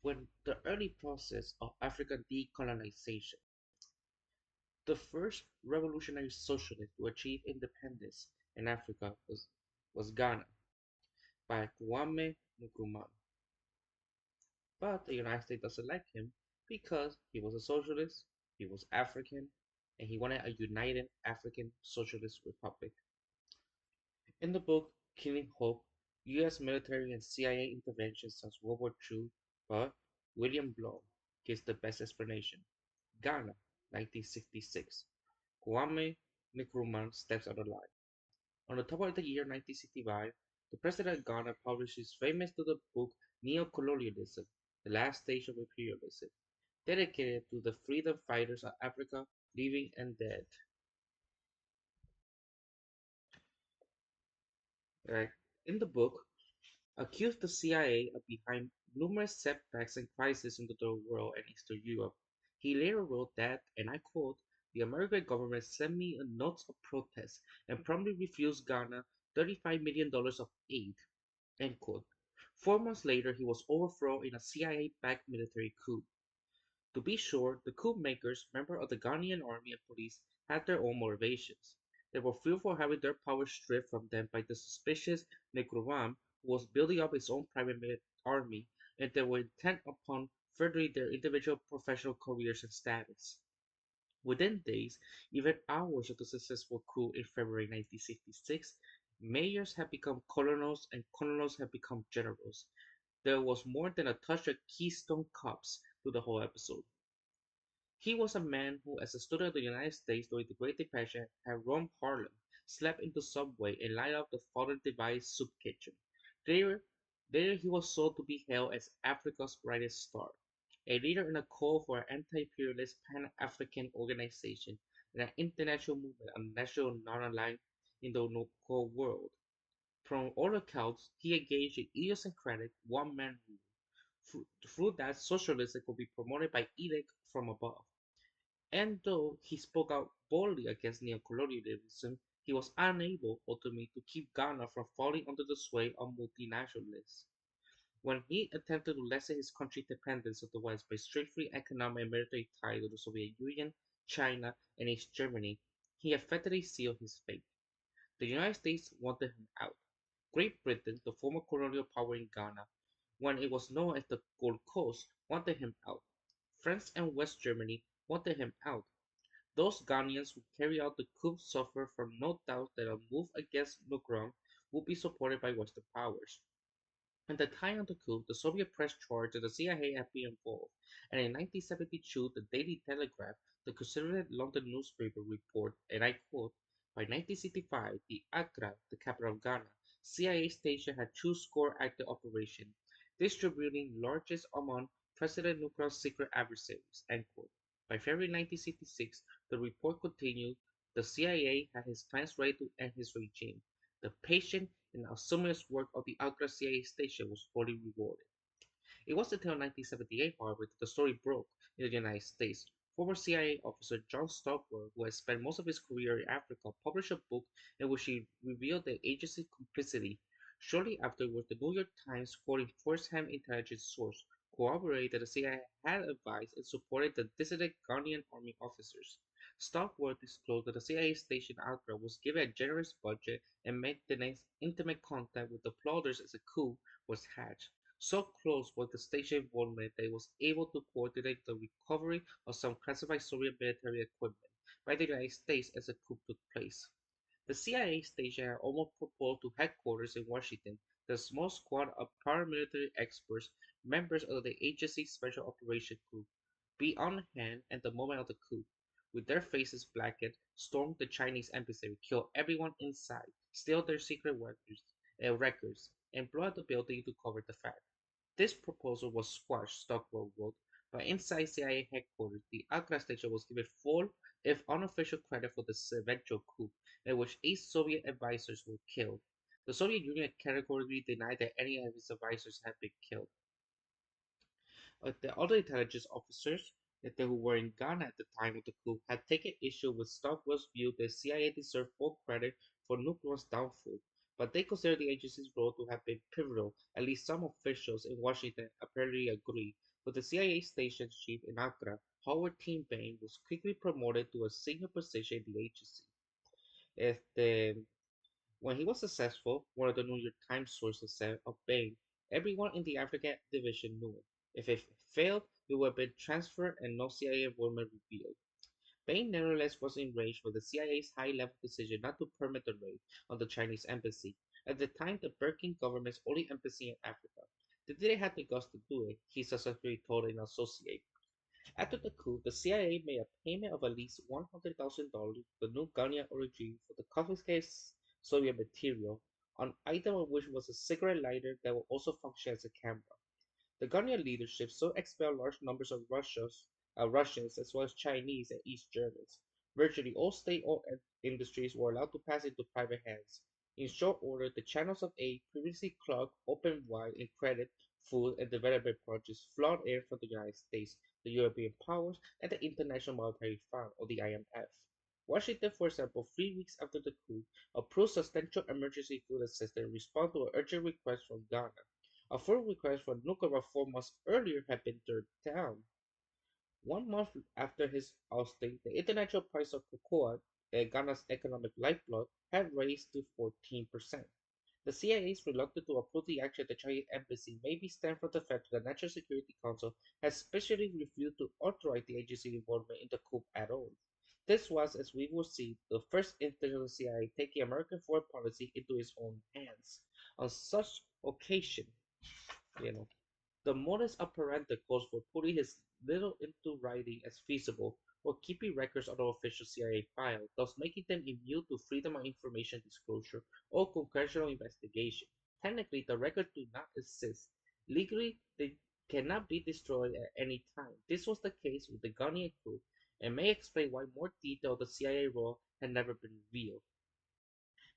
when the early process of African decolonization. The first revolutionary socialist to achieve independence in Africa was Ghana by Kwame Nkrumah. But the United States doesn't like him because he was a socialist, he was African, and he wanted a united African Socialist Republic. In the book Killing Hope, US military and CIA intervention since World War II, but William Blum gives the best explanation. Ghana, 1966. Kwame Nkrumah steps out of line. On the top of the year 1965, the president of Ghana published his famous little book Neo-Colonialism, The Last Stage of Imperialism, dedicated to the freedom fighters of Africa, living and dead. Right. In the book, accused the CIA of behind numerous setbacks and crises in the Third World and Eastern Europe. He later wrote that, and I quote, the American government sent me a note of protest and promptly refused Ghana $35 million of aid, end quote. 4 months later, he was overthrown in a CIA-backed military coup. To be sure, the coup makers, members of the Ghanaian army and police, had their own motivations. They were fearful of having their power stripped from them by the suspicious Nkrumah, who was building up his own private army, and they were intent upon furthering their individual professional careers and status. Within days, even hours of the successful coup in February 1966, mayors had become colonels and colonels had become generals. There was more than a touch of Keystone Cops to the whole episode. He was a man who, as a student of the United States during the Great Depression, had roamed Harlem, slept in the subway, and lighted up the Father Device soup kitchen. There, there he was sold to be hailed as Africa's brightest star, a leader in a call for an anti-imperialist Pan-African organization and an international movement of national non-aligned in the Cold world. From all accounts, he engaged in idiosyncratic one-man rule. Through that, socialism could be promoted by edict from above. And though he spoke out boldly against neocolonialism, he was unable ultimately to keep Ghana from falling under the sway of multinationalists. When he attempted to lessen his country's dependence on the West by strictly economic and military ties to the Soviet Union, China, and East Germany, he effectively sealed his fate. The United States wanted him out. Great Britain, the former colonial power in Ghana, when it was known as the Gold Coast, wanted him out. France and West Germany wanted him out. Those Ghanaians who carried out the coup suffered from no doubt that a move against Nkrumah would be supported by Western powers. At the time of the coup, the Soviet press charged that the CIA had been involved, and in 1972, the Daily Telegraph, the conservative London newspaper, reported, and I quote, by 1965, the Accra, the capital of Ghana, CIA station had two score active operations, distributing largesse among President Nkrumah's secret adversaries, end quote. By February 1966, the report continued, the CIA had his plans ready to end his regime. The patient and assiduous work of the Accra CIA station was fully rewarded. It wasn't until 1978, however, that the story broke in the United States. Former CIA officer John Stockwell, who had spent most of his career in Africa, published a book in which he revealed the agency's complicity. Shortly afterwards, the New York Times, quoting first-hand intelligence source, corroborated that the CIA had advised and supported the dissident Ghanaian army officers. Stockwell disclosed that the CIA station Accra was given a generous budget and maintained intimate contact with the plotters as a coup was hatched. So close was the station involvement that it was able to coordinate the recovery of some classified Soviet military equipment by the United States as the coup took place. The CIA station had almost proposed to headquarters in Washington that a small squad of paramilitary experts, members of the agency's Special Operations Group, be on hand at the moment of the coup. With their faces blackened, storm the Chinese embassy, kill everyone inside, steal their secret records, and blow up the building to cover the fact. This proposal was squashed, Stockwell wrote, but inside CIA headquarters, the Accra station was given full, if unofficial credit for the eventual coup, in which 8 Soviet advisors were killed. The Soviet Union categorically denied that any of its advisors had been killed. The other intelligence officers who were in Ghana at the time of the coup had taken issue with Stockwell's view that CIA deserved full credit for Nkrumah's downfall, but they considered the agency's role to have been pivotal. At least some officials in Washington apparently agreed. With the CIA station's chief in Accra, Howard T. Bain was quickly promoted to a senior position in the agency. Este, when he was successful, one of the New York Times sources said of Bain, everyone in the Africa division knew it. If it failed, it would have been transferred and no CIA involvement revealed. Bain nevertheless was enraged with the CIA's high-level decision not to permit the raid on the Chinese embassy, at the time the Birkin government's only embassy in Africa. They didn't have the guts to do it, he successfully told an associate. After the coup, the CIA made a payment of at least $100,000 to the new Ghanaian regime for the confiscated Soviet material, an item of which was a cigarette lighter that would also function as a camera. The Ghanaian leadership so expelled large numbers of Russians as well as Chinese and East Germans. Virtually all state-owned industries were allowed to pass into private hands. In short order, the channels of aid previously clogged opened wide in credit, food, and development projects flowed in from the United States, the European powers, and the International Monetary Fund, or the IMF. Washington, for example, 3 weeks after the coup, approved substantial emergency food assistance in response to an urgent request from Ghana. A full request for nuclear 4 months earlier had been turned down. 1 month after his ousting, the international price of cocoa, Ghana's economic lifeblood, had raised to 14%. The CIA is reluctant to approve the action at the Chinese embassy maybe stem from the fact that the National Security Council has specially refused to authorize the agency's involvement in the coup at all. This was, as we will see, the first instance of the CIA taking American foreign policy into its own hands. On such occasion, you know, the modus operandi calls for putting as little into writing as feasible or keeping records on official CIA files, thus making them immune to freedom of information disclosure or congressional investigation. Technically, the records do not exist. Legally, they cannot be destroyed at any time. This was the case with the Ghanaian coup and may explain why more detail of the CIA role had never been revealed.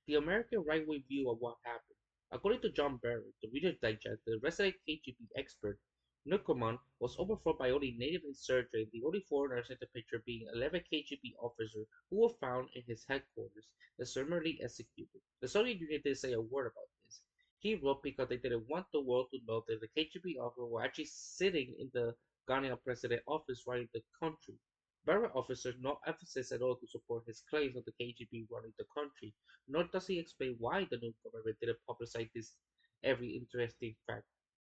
The American right-wing view of what happened. According to John Barrett, the Reader's Digest, the resident KGB expert, Nuckerman was overthrown by only native insurgents, the only foreigners in the picture being 11 KGB officers who were found in his headquarters and summarily executed. The Soviet Union didn't say a word about this. He wrote because they didn't want the world to know that the KGB officers were actually sitting in the Ghanaian president office running the country. Barrett offers no emphasis at all to support his claims of the KGB running the country, nor does he explain why the new government didn't publicize this every interesting fact.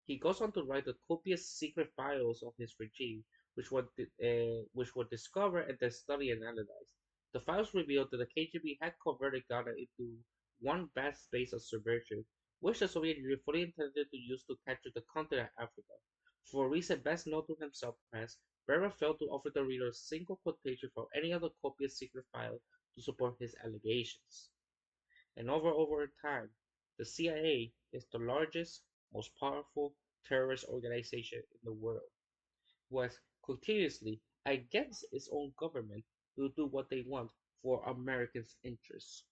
He goes on to write the copious secret files of his regime, which were discovered and then studied and analyzed. The files revealed that the KGB had converted Ghana into one vast space of subversion, which the Soviet Union fully intended to use to capture the continent of Africa. For a reason best known to himself, perhaps, Berra failed to offer the reader a single quotation from any of the copious secret files to support his allegations. And over time, the CIA is the largest, most powerful terrorist organization in the world, who has continuously, against its own government, to do what they want for Americans' interests.